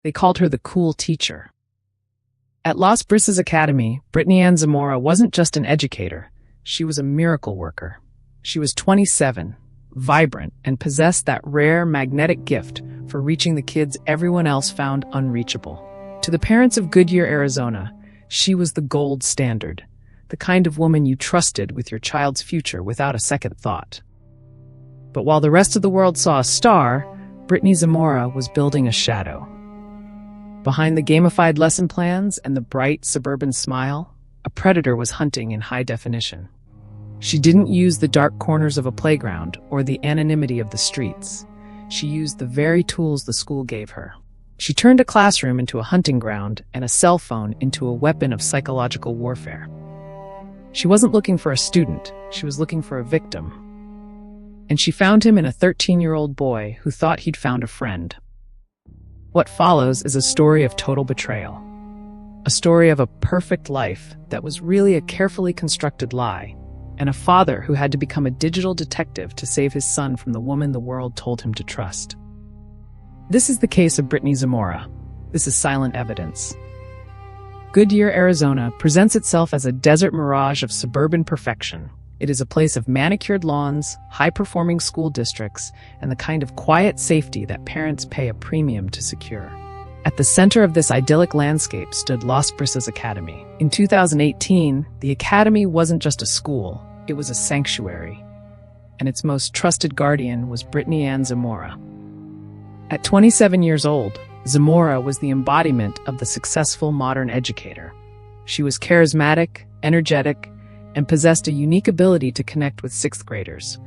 They called her the cool teacher. At Las Brisas Academy, Brittany Zamora wasn't just an educator. She was a miracle worker. She was 27, vibrant, and possessed that rare magnetic gift for reaching the kids everyone else found unreachable. To the parents of Goodyear, Arizona, she was the gold standard, the kind of woman you trusted with your child's future without a second thought. But while the rest of the world saw a star, Brittany Zamora was building a shadow. Behind the gamified lesson plans and the bright suburban smile, a predator was hunting in high definition. She didn't use the dark corners of a playground or the anonymity of the streets. She used the very tools the school gave her. She turned a classroom into a hunting ground and a cell phone into a weapon of psychological warfare. She wasn't looking for a student, she was looking for a victim. And she found him in a 13-year-old boy who thought he'd found a friend. What follows is a story of total betrayal. A story of a perfect life that was really a carefully constructed lie, and a father who had to become a digital detective to save his son from the woman the world told him to trust. This is the case of Brittany Zamora. This is silent evidence. Goodyear, Arizona presents itself as a desert mirage of suburban perfection. It is a place of manicured lawns, high-performing school districts, and the kind of quiet safety that parents pay a premium to secure. At the center of this idyllic landscape stood Las Brisas Academy. In 2018, the academy wasn't just a school, it was a sanctuary. And its most trusted guardian was Brittany Zamora. At 27 years old, Zamora was the embodiment of the successful modern educator. She was charismatic, energetic, and possessed a unique ability to connect with sixth graders,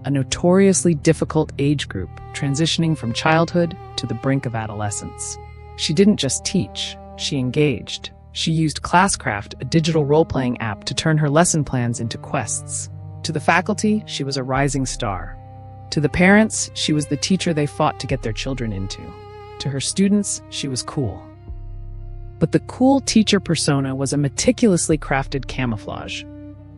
a notoriously difficult age group transitioning from childhood to the brink of adolescence. She didn't just teach, she engaged. She used ClassCraft, a digital role-playing app, to turn her lesson plans into quests. To the faculty, she was a rising star. To the parents, she was the teacher they fought to get their children into. To her students, she was cool. But the cool teacher persona was a meticulously crafted camouflage.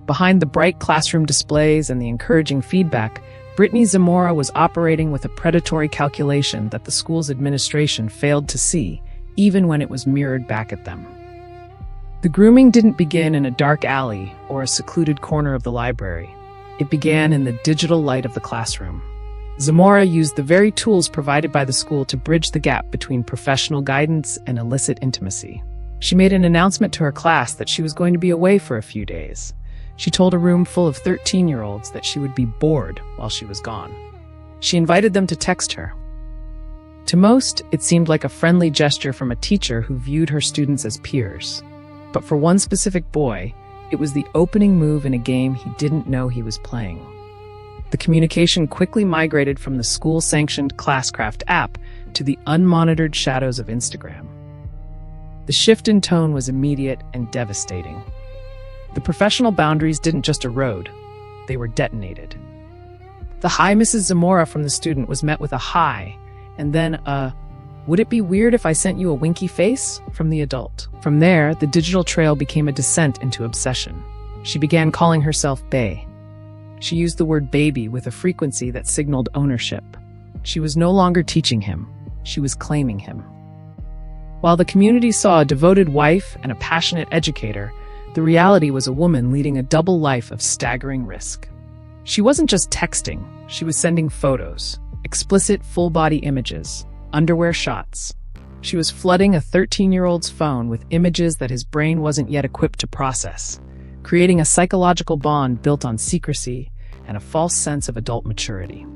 Behind the bright classroom displays and the encouraging feedback, Brittany Zamora was operating with a predatory calculation that the school's administration failed to see, even when it was mirrored back at them. The grooming didn't begin in a dark alley or a secluded corner of the library. It began in the digital light of the classroom. Zamora used the very tools provided by the school to bridge the gap between professional guidance and illicit intimacy. She made an announcement to her class that she was going to be away for a few days. She told a room full of 13-year-olds that she would be bored while she was gone. She invited them to text her. To most, it seemed like a friendly gesture from a teacher who viewed her students as peers. But for one specific boy, it was the opening move in a game he didn't know he was playing. The communication quickly migrated from the school-sanctioned ClassCraft app to the unmonitored shadows of Instagram. The shift in tone was immediate and devastating. The professional boundaries didn't just erode, they were detonated. The "Hi, Mrs. Zamora" from the student was met with a "hi," and then a "Would it be weird if I sent you a winky face?" from the adult. From there, the digital trail became a descent into obsession. She began calling herself Bae. She used the word baby with a frequency that signaled ownership. She was no longer teaching him, she was claiming him. While the community saw a devoted wife and a passionate educator, the reality was a woman leading a double life of staggering risk. She wasn't just texting, she was sending photos, explicit full-body images, underwear shots. She was flooding a 13-year-old's phone with images that his brain wasn't yet equipped to process, creating a psychological bond built on secrecy and a false sense of adult maturity.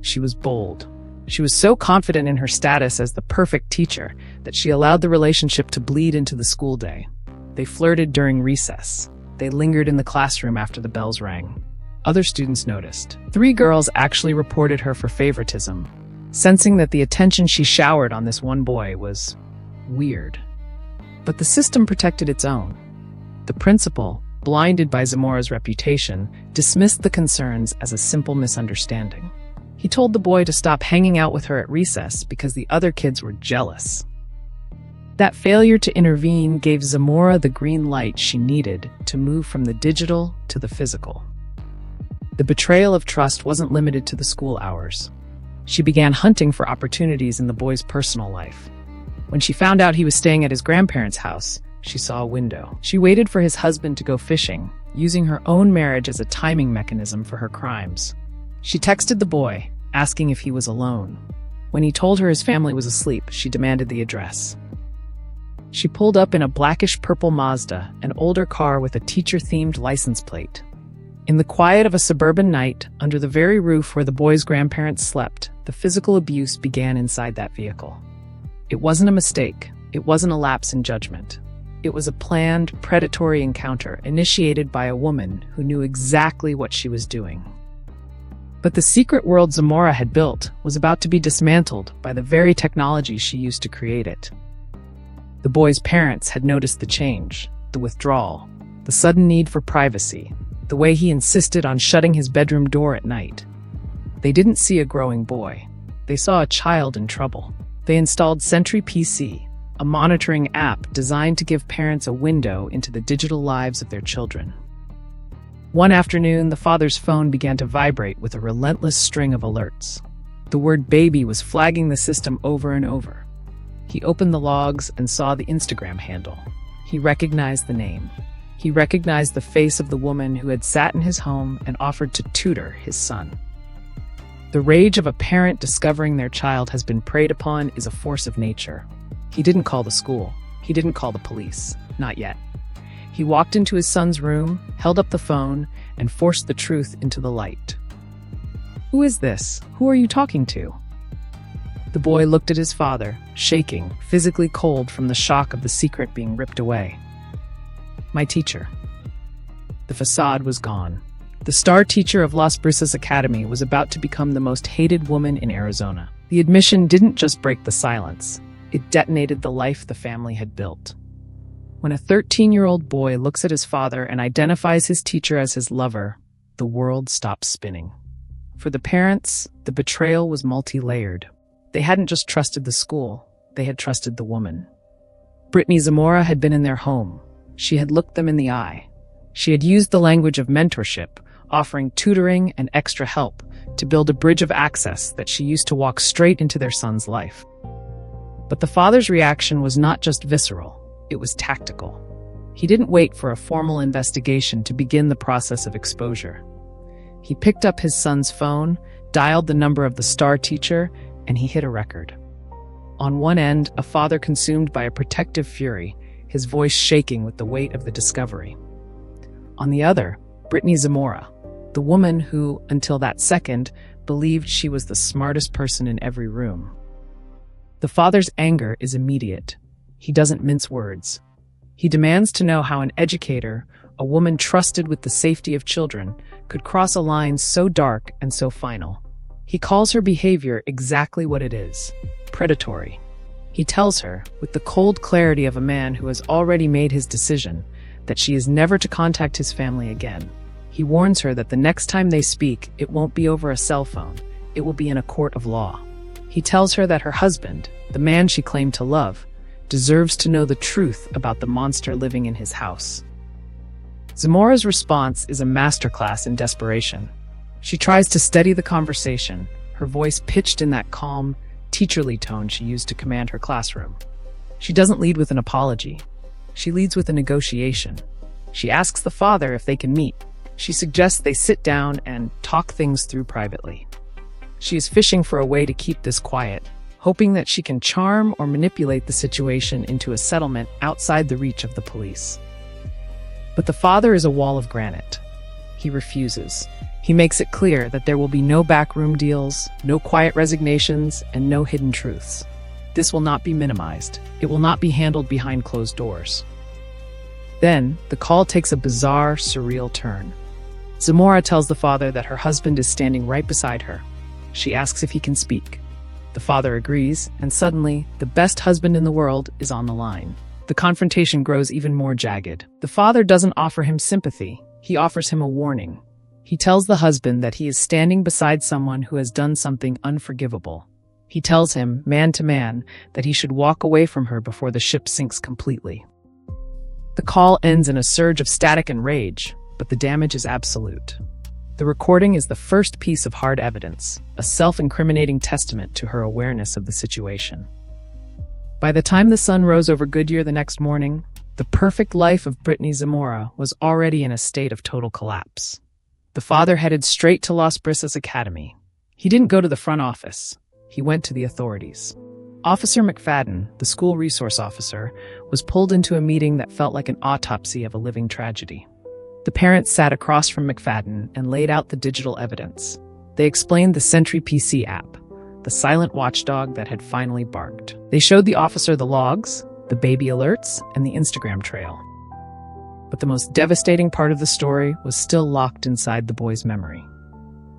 She was bold. She was so confident in her status as the perfect teacher that she allowed the relationship to bleed into the school day. They flirted during recess. They lingered in the classroom after the bells rang. Other students noticed. 3 girls actually reported her for favoritism, sensing that the attention she showered on this one boy was weird. But the system protected its own. The principal, blinded by Zamora's reputation, dismissed the concerns as a simple misunderstanding. He told the boy to stop hanging out with her at recess because the other kids were jealous. That failure to intervene gave Zamora the green light she needed to move from the digital to the physical. The betrayal of trust wasn't limited to the school hours. She began hunting for opportunities in the boy's personal life. When she found out he was staying at his grandparents' house, she saw a window. She waited for his husband to go fishing, using her own marriage as a timing mechanism for her crimes. She texted the boy, asking if he was alone. When he told her his family was asleep, she demanded the address. She pulled up in a blackish-purple Mazda, an older car with a teacher-themed license plate. In the quiet of a suburban night, under the very roof where the boy's grandparents slept, the physical abuse began inside that vehicle. It wasn't a mistake. It wasn't a lapse in judgment. It was a planned, predatory encounter initiated by a woman who knew exactly what she was doing. But the secret world Zamora had built was about to be dismantled by the very technology she used to create it. The boy's parents had noticed the change, the withdrawal, the sudden need for privacy, the way he insisted on shutting his bedroom door at night. They didn't see a growing boy. They saw a child in trouble. They installed Sentry PC, a monitoring app designed to give parents a window into the digital lives of their children. One afternoon, the father's phone began to vibrate with a relentless string of alerts. The word baby was flagging the system over and over. He opened the logs and saw the Instagram handle. He recognized the name. He recognized the face of the woman who had sat in his home and offered to tutor his son. The rage of a parent discovering their child has been preyed upon is a force of nature. He didn't call the school. He didn't call the police. Not yet. He walked into his son's room, held up the phone, and forced the truth into the light. "Who is this? Who are you talking to?" The boy looked at his father, shaking, physically cold from the shock of the secret being ripped away. "My teacher." The facade was gone. The star teacher of Las Brisas Academy was about to become the most hated woman in Arizona. The admission didn't just break the silence. It detonated the life the family had built. When a 13-year-old boy looks at his father and identifies his teacher as his lover, the world stops spinning. For the parents, the betrayal was multi-layered. They hadn't just trusted the school, they had trusted the woman. Brittany Zamora had been in their home. She had looked them in the eye. She had used the language of mentorship, offering tutoring and extra help to build a bridge of access that she used to walk straight into their son's life. But the father's reaction was not just visceral, it was tactical. He didn't wait for a formal investigation to begin the process of exposure. He picked up his son's phone, dialed the number of the star teacher, and he hit a record. On one end, a father consumed by a protective fury, his voice shaking with the weight of the discovery. On the other, Brittany Zamora, the woman who, until that second, believed she was the smartest person in every room. The father's anger is immediate. He doesn't mince words. He demands to know how an educator, a woman trusted with the safety of children, could cross a line so dark and so final. He calls her behavior exactly what it is: predatory. He tells her, with the cold clarity of a man who has already made his decision, that she is never to contact his family again. He warns her that the next time they speak, it won't be over a cell phone. It will be in a court of law. He tells her that her husband, the man she claimed to love, deserves to know the truth about the monster living in his house. Zamora's response is a masterclass in desperation. She tries to steady the conversation, her voice pitched in that calm, teacherly tone she used to command her classroom. She doesn't lead with an apology. She leads with a negotiation. She asks the father if they can meet. She suggests they sit down and talk things through privately. She is fishing for a way to keep this quiet, hoping that she can charm or manipulate the situation into a settlement outside the reach of the police. But the father is a wall of granite. He refuses. He makes it clear that there will be no backroom deals, no quiet resignations, and no hidden truths. This will not be minimized. It will not be handled behind closed doors. Then, the call takes a bizarre, surreal turn. Zamora tells the father that her husband is standing right beside her. She asks if he can speak. The father agrees, and suddenly, the best husband in the world is on the line. The confrontation grows even more jagged. The father doesn't offer him sympathy. He offers him a warning. He tells the husband that he is standing beside someone who has done something unforgivable. He tells him, man to man, that he should walk away from her before the ship sinks completely. The call ends in a surge of static and rage, but the damage is absolute. The recording is the first piece of hard evidence, a self-incriminating testament to her awareness of the situation. By the time the sun rose over Goodyear the next morning, the perfect life of Brittany Zamora was already in a state of total collapse. The father headed straight to Las Brisas Academy. He didn't go to the front office. He went to the authorities. Officer McFadden, the school resource officer, was pulled into a meeting that felt like an autopsy of a living tragedy. The parents sat across from McFadden and laid out the digital evidence. They explained the Sentry PC app, the silent watchdog that had finally barked. They showed the officer the logs, the baby alerts, and the Instagram trail. But the most devastating part of the story was still locked inside the boy's memory.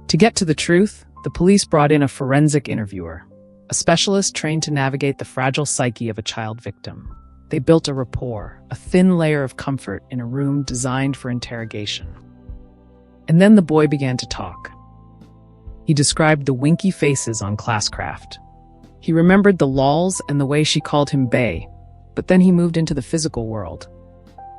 To get to the truth, the police brought in a forensic interviewer, a specialist trained to navigate the fragile psyche of a child victim. They built a rapport, a thin layer of comfort in a room designed for interrogation. And then the boy began to talk. He described the winky faces on ClassCraft. He remembered the lols and the way she called him Bae, but then he moved into the physical world.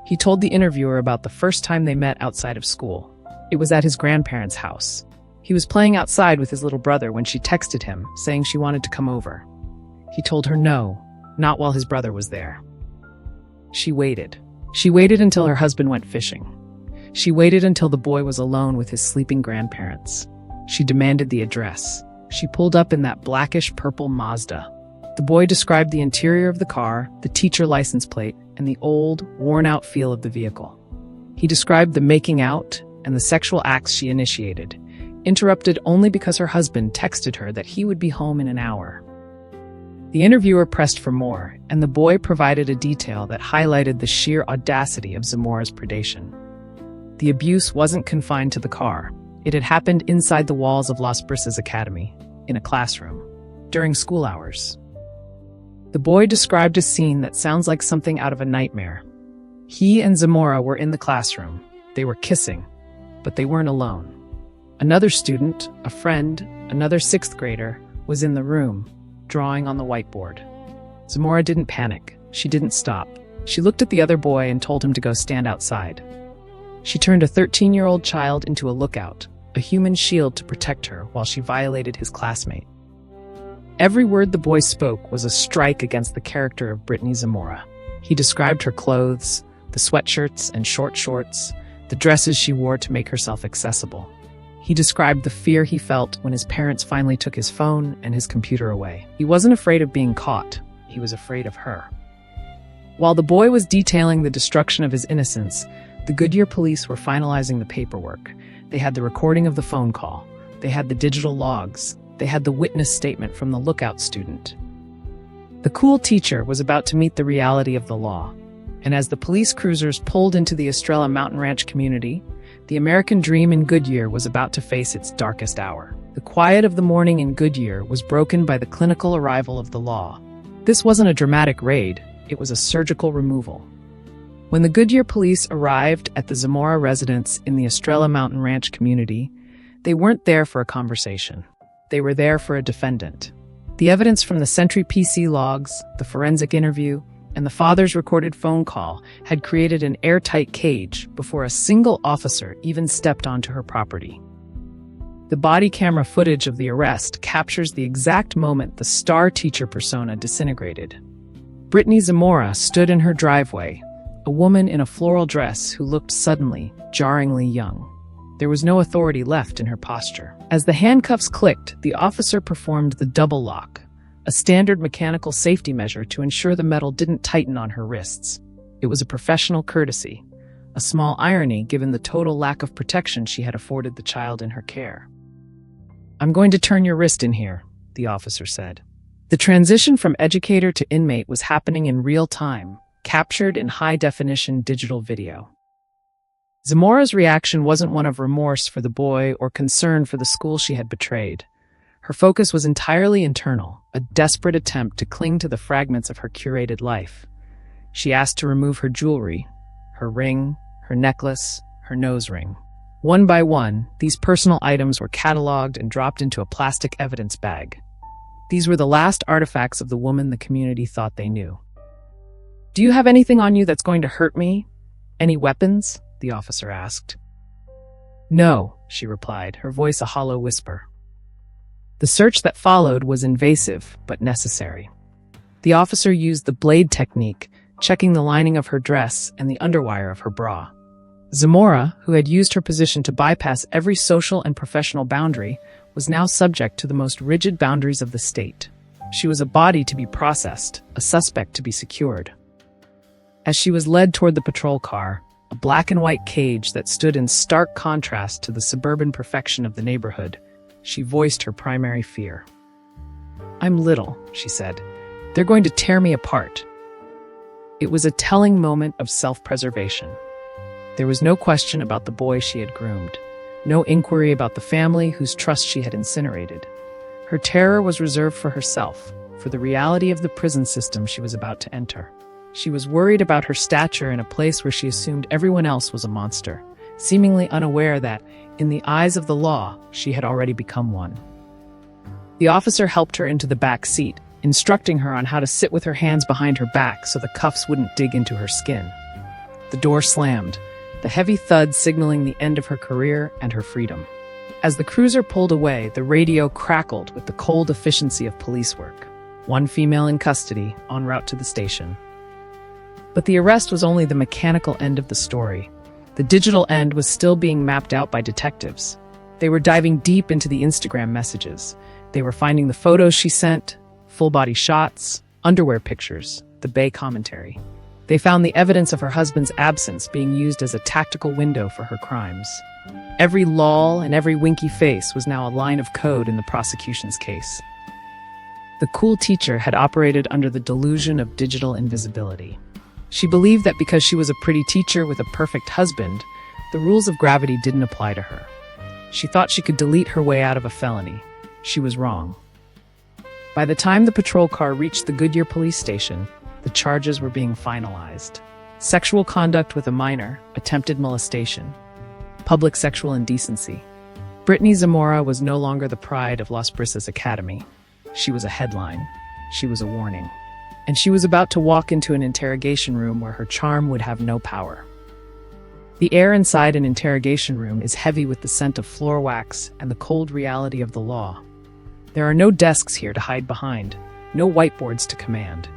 He told the interviewer about the first time they met outside of school. It was at his grandparents' house. He was playing outside with his little brother when she texted him, saying she wanted to come over. He told her no, not while his brother was there. She waited. She waited until her husband went fishing. She waited until the boy was alone with his sleeping grandparents. She demanded the address. She pulled up in that blackish-purple Mazda. The boy described the interior of the car, the teacher license plate, and the old, worn-out feel of the vehicle. He described the making out and the sexual acts she initiated, interrupted only because her husband texted her that he would be home in an hour. The interviewer pressed for more, and the boy provided a detail that highlighted the sheer audacity of Zamora's predation. The abuse wasn't confined to the car. It had happened inside the walls of Las Brisas Academy, in a classroom, during school hours. The boy described a scene that sounds like something out of a nightmare. He and Zamora were in the classroom. They were kissing, but they weren't alone. Another student, a friend, another sixth grader, was in the room, drawing on the whiteboard. Zamora didn't panic. She didn't stop. She looked at the other boy and told him to go stand outside. She turned a 13-year-old child into a lookout, a human shield to protect her while she violated his classmate. Every word the boy spoke was a strike against the character of Brittany Zamora. He described her clothes, the sweatshirts and short shorts, the dresses she wore to make herself accessible. He described the fear he felt when his parents finally took his phone and his computer away. He wasn't afraid of being caught. He was afraid of her. While the boy was detailing the destruction of his innocence, the Goodyear police were finalizing the paperwork. They had the recording of the phone call. They had the digital logs. They had the witness statement from the lookout student. The cool teacher was about to meet the reality of the law. And as the police cruisers pulled into the Estrella Mountain Ranch community, the American dream in Goodyear was about to face its darkest hour. The quiet of the morning in Goodyear was broken by the clinical arrival of the law. This wasn't a dramatic raid. It was a surgical removal. When the Goodyear police arrived at the Zamora residence in the Estrella Mountain Ranch community, they weren't there for a conversation. They were there for a defendant. The evidence from the Sentry PC logs, the forensic interview, and the father's recorded phone call had created an airtight cage before a single officer even stepped onto her property. The body camera footage of the arrest captures the exact moment the star teacher persona disintegrated. Brittany Zamora stood in her driveway, a woman in a floral dress who looked suddenly, jarringly young. There was no authority left in her posture. As the handcuffs clicked, the officer performed the double lock, a standard mechanical safety measure to ensure the metal didn't tighten on her wrists. It was a professional courtesy, a small irony given the total lack of protection she had afforded the child in her care. "I'm going to turn your wrist in here," the officer said. The transition from educator to inmate was happening in real time, captured in high-definition digital video. Zamora's reaction wasn't one of remorse for the boy or concern for the school she had betrayed. Her focus was entirely internal, a desperate attempt to cling to the fragments of her curated life. She asked to remove her jewelry, her ring, her necklace, her nose ring. One by one, these personal items were cataloged and dropped into a plastic evidence bag. These were the last artifacts of the woman the community thought they knew. "Do you have anything on you that's going to hurt me? Any weapons?" the officer asked. "No," she replied, her voice a hollow whisper. The search that followed was invasive, but necessary. The officer used the blade technique, checking the lining of her dress and the underwire of her bra. Zamora, who had used her position to bypass every social and professional boundary, was now subject to the most rigid boundaries of the state. She was a body to be processed, a suspect to be secured. As she was led toward the patrol car, a black and white cage that stood in stark contrast to the suburban perfection of the neighborhood, she voiced her primary fear. "I'm little," she said. "They're going to tear me apart." It was a telling moment of self-preservation. There was no question about the boy she had groomed, no inquiry about the family whose trust she had incinerated. Her terror was reserved for herself, for the reality of the prison system she was about to enter. She was worried about her stature in a place where she assumed everyone else was a monster, seemingly unaware that, in the eyes of the law, she had already become one. The officer helped her into the back seat, instructing her on how to sit with her hands behind her back so the cuffs wouldn't dig into her skin. The door slammed, the heavy thud signaling the end of her career and her freedom. As the cruiser pulled away, the radio crackled with the cold efficiency of police work. One female in custody, en route to the station. But the arrest was only the mechanical end of the story. The digital end was still being mapped out by detectives. They were diving deep into the Instagram messages. They were finding the photos she sent, full-body shots, underwear pictures, the Bay commentary. They found the evidence of her husband's absence being used as a tactical window for her crimes. Every lol and every winky face was now a line of code in the prosecution's case. The cool teacher had operated under the delusion of digital invisibility. She believed that because she was a pretty teacher with a perfect husband, the rules of gravity didn't apply to her. She thought she could delete her way out of a felony. She was wrong. By the time the patrol car reached the Goodyear police station, the charges were being finalized. Sexual conduct with a minor, attempted molestation, public sexual indecency. Brittany Zamora was no longer the pride of Las Brisas Academy. She was a headline. She was a warning. And she was about to walk into an interrogation room where her charm would have no power. The air inside an interrogation room is heavy with the scent of floor wax and the cold reality of the law. There are no desks here to hide behind, no whiteboards to command.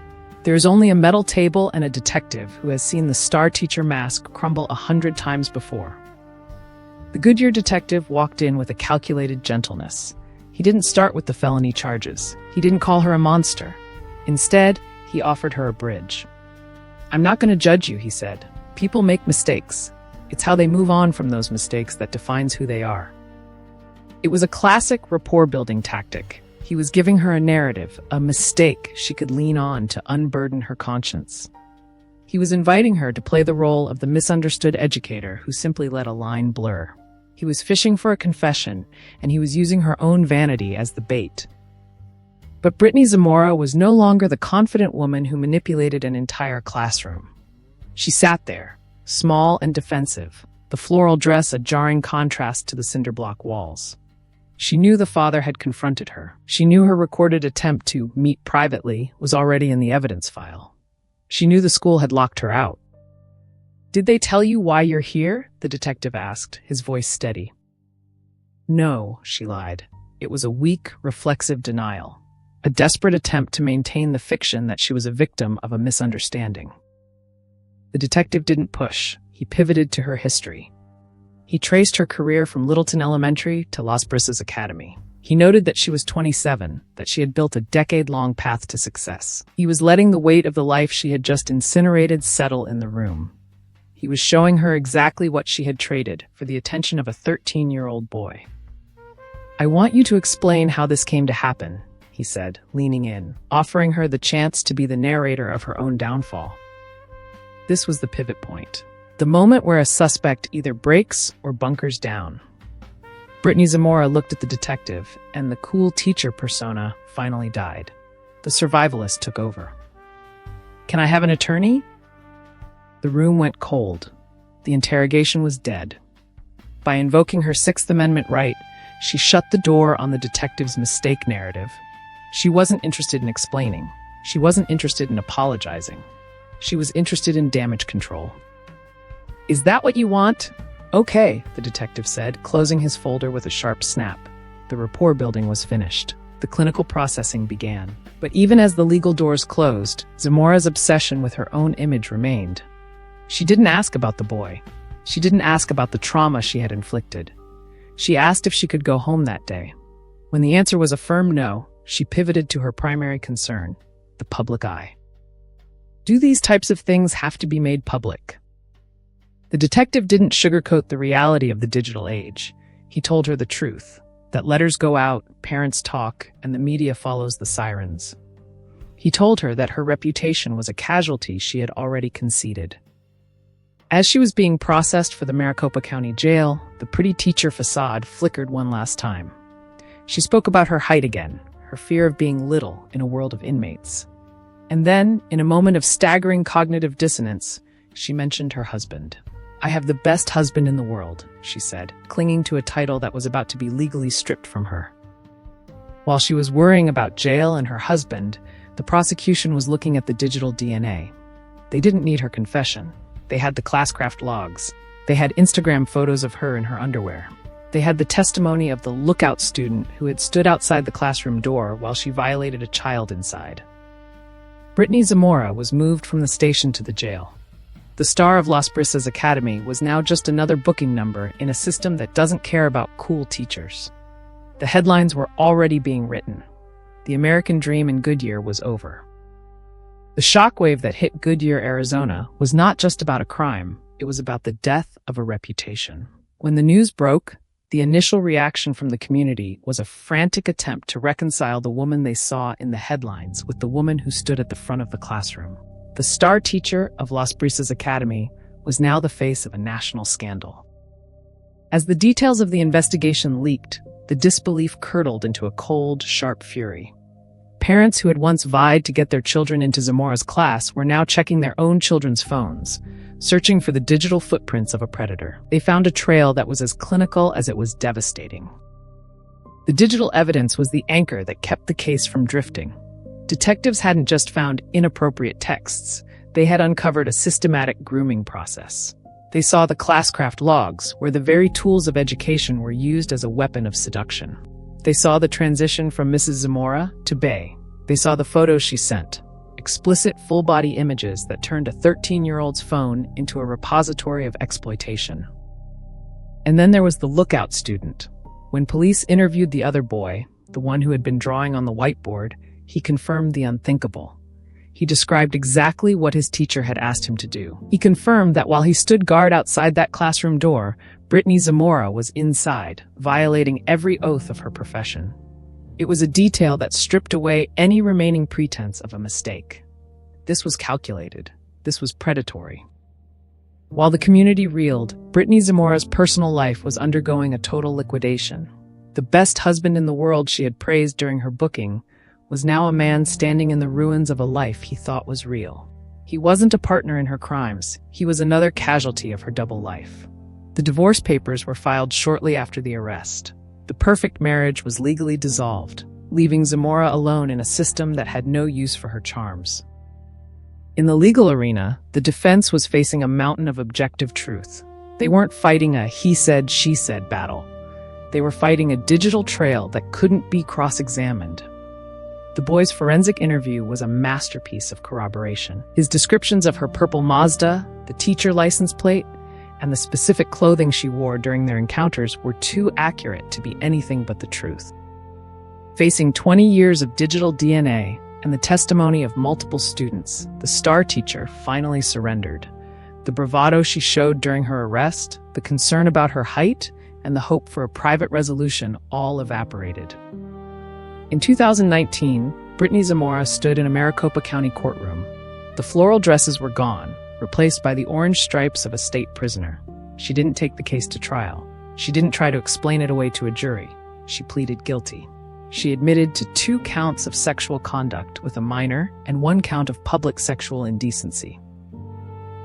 There is only a metal table and a detective who has seen the star teacher mask crumble 100 times before. The Goodyear detective walked in with a calculated gentleness. He didn't start with the felony charges. He didn't call her a monster. Instead, he offered her a bridge. "I'm not going to judge you," he said. "People make mistakes. It's how they move on from those mistakes that defines who they are." It was a classic rapport-building tactic. He was giving her a narrative, a mistake she could lean on to unburden her conscience. He was inviting her to play the role of the misunderstood educator who simply let a line blur. He was fishing for a confession, and he was using her own vanity as the bait. But Brittany Zamora was no longer the confident woman who manipulated an entire classroom. She sat there, small and defensive, the floral dress a jarring contrast to the cinder block walls. She knew the father had confronted her. She knew her recorded attempt to meet privately was already in the evidence file. She knew the school had locked her out. "Did they tell you why you're here?" the detective asked, his voice steady. "No," she lied. It was a weak, reflexive denial. A desperate attempt to maintain the fiction that she was a victim of a misunderstanding. The detective didn't push. He pivoted to her history. He traced her career from Littleton Elementary to Las Brisas Academy. He noted that she was 27, that she had built a decade-long path to success. He was letting the weight of the life she had just incinerated settle in the room. He was showing her exactly what she had traded for the attention of a 13-year-old boy. "I want you to explain how this came to happen," he said, leaning in, offering her the chance to be the narrator of her own downfall. This was the pivot point, the moment where a suspect either breaks or bunkers down. Brittany Zamora looked at the detective, and the cool teacher persona finally died. The survivalist took over. "Can I have an attorney?" The room went cold. The interrogation was dead. By invoking her Sixth Amendment right, she shut the door on the detective's mistake narrative. She wasn't interested in explaining. She wasn't interested in apologizing. She was interested in damage control. "Is that what you want?" "Okay," the detective said, closing his folder with a sharp snap. The rapport building was finished. the clinical processing began. But even as the legal doors closed, Zamora's obsession with her own image remained. She didn't ask about the boy. She didn't ask about the trauma she had inflicted. She asked if she could go home that day. When the answer was a firm no, she pivoted to her primary concern, the public eye. Do these types of things have to be made public? The detective didn't sugarcoat the reality of the digital age. He told her the truth, that letters go out, parents talk, and the media follows the sirens. He told her that her reputation was a casualty she had already conceded. As she was being processed for the Maricopa County Jail, the pretty teacher facade flickered one last time. She spoke about her height again, her fear of being little in a world of inmates. And then, in a moment of staggering cognitive dissonance, she mentioned her husband. "I have the best husband in the world," she said, clinging to a title that was about to be legally stripped from her. While she was worrying about jail and her husband, the prosecution was looking at the digital DNA. They didn't need her confession. They had the ClassCraft logs. They had Instagram photos of her in her underwear. They had the testimony of the lookout student who had stood outside the classroom door while she violated a child inside. Brittany Zamora was moved from the station to the jail. The star of Las Brisas Academy was now just another booking number in a system that doesn't care about cool teachers. The headlines were already being written. The American dream in Goodyear was over. The shockwave that hit Goodyear, Arizona, was not just about a crime, it was about the death of a reputation. When the news broke, the initial reaction from the community was a frantic attempt to reconcile the woman they saw in the headlines with the woman who stood at the front of the classroom. The star teacher of Las Brisas Academy was now the face of a national scandal. As the details of the investigation leaked, the disbelief curdled into a cold, sharp fury. Parents who had once vied to get their children into Zamora's class were now checking their own children's phones, searching for the digital footprints of a predator. They found a trail that was as clinical as it was devastating. The digital evidence was the anchor that kept the case from drifting. Detectives hadn't just found inappropriate texts, they had uncovered a systematic grooming process. They saw the ClassCraft logs, where the very tools of education were used as a weapon of seduction. They saw the transition from Mrs. Zamora to Bay. They saw the photos she sent, explicit full-body images that turned a 13-year-old's phone into a repository of exploitation. And then there was the lookout student. When police interviewed the other boy, the one who had been drawing on the whiteboard, he confirmed the unthinkable. He described exactly what his teacher had asked him to do. He confirmed that while he stood guard outside that classroom door, Brittany Zamora was inside, violating every oath of her profession. It was a detail that stripped away any remaining pretense of a mistake. This was calculated. This was predatory. While the community reeled, Brittany Zamora's personal life was undergoing a total liquidation. The best husband in the world she had praised during her booking was now a man standing in the ruins of a life he thought was real. He wasn't a partner in her crimes. He was another casualty of her double life. The divorce papers were filed shortly after the arrest. The perfect marriage was legally dissolved, leaving Zamora alone in a system that had no use for her charms. In the legal arena, the defense was facing a mountain of objective truth. They weren't fighting a he said, she said battle. They were fighting a digital trail that couldn't be cross-examined. The boy's forensic interview was a masterpiece of corroboration. His descriptions of her purple Mazda, the teacher license plate, and the specific clothing she wore during their encounters were too accurate to be anything but the truth. Facing 20 years of digital DNA and the testimony of multiple students, the star teacher finally surrendered. The bravado she showed during her arrest, the concern about her height, and the hope for a private resolution all evaporated. In 2019, Brittany Zamora stood in a Maricopa County courtroom. The floral dresses were gone, replaced by the orange stripes of a state prisoner. She didn't take the case to trial. She didn't try to explain it away to a jury. She pleaded guilty. She admitted to 2 counts of sexual conduct with a minor and 1 count of public sexual indecency.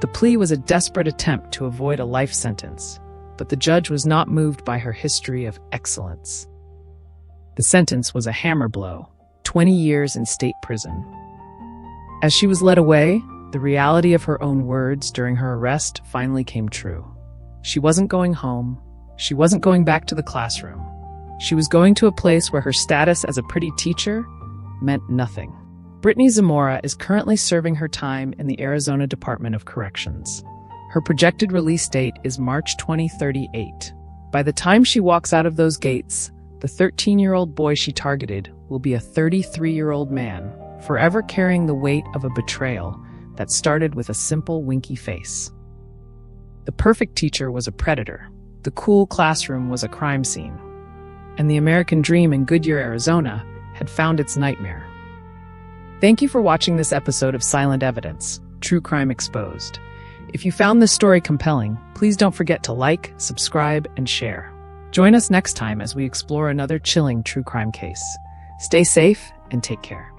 The plea was a desperate attempt to avoid a life sentence, but the judge was not moved by her history of excellence. The sentence was a hammer blow, 20 years in state prison. As she was led away, the reality of her own words during her arrest finally came true. She wasn't going home. She wasn't going back to the classroom. She was going to a place where her status as a pretty teacher meant nothing. Brittany Zamora is currently serving her time in the Arizona Department of Corrections. Her projected release date is March 2038. By the time she walks out of those gates, the 13-year-old boy she targeted will be a 33-year-old man, forever carrying the weight of a betrayal that started with a simple winky face. The perfect teacher was a predator. The cool classroom was a crime scene. And the American dream in Goodyear, Arizona, had found its nightmare. Thank you for watching this episode of Silent Evidence, True Crime Exposed. If you found this story compelling, please don't forget to like, subscribe, and share. Join us next time as we explore another chilling true crime case. Stay safe and take care.